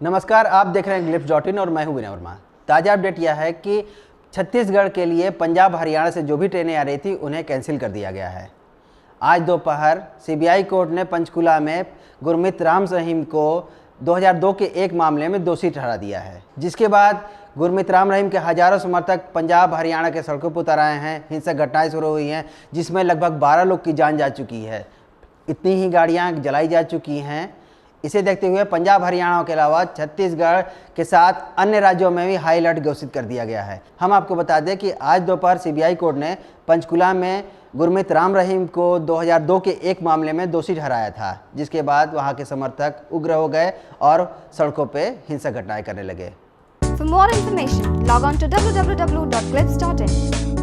नमस्कार, आप देख रहे हैं ग्लिप्स.in और मैं हूं विनय वर्मा। ताज़ा अपडेट यह है कि छत्तीसगढ़ के लिए पंजाब हरियाणा से जो भी ट्रेनें आ रही थी उन्हें कैंसिल कर दिया गया है। आज दोपहर सीबीआई कोर्ट ने पंचकुला में गुरमीत राम रहीम को 2002 के एक मामले में दोषी ठहरा दिया है, जिसके बाद गुरमीत राम रहीम के हजारों समर्थक पंजाब हरियाणा के सड़कों पर उतर आए हैं। हिंसक घटनाएं शुरू हुई हैं, जिसमें लगभग 12 लोग की जान जा चुकी है। इतनी ही गाड़ियां जलाई जा चुकी हैं। इसे देखते हुए पंजाब हरियाणा के अलावा छत्तीसगढ़ के साथ अन्य राज्यों में भी हाई अलर्ट घोषित कर दिया गया है। हम आपको बता दें कि आज दोपहर सीबीआई कोर्ट ने पंचकुला में गुरमीत राम रहीम को 2002 के एक मामले में दोषी ठहराया था, जिसके बाद वहां के समर्थक उग्र हो गए और सड़कों पर हिंसक घटनाएं करने लगे। For more information, log on to www.clips.in.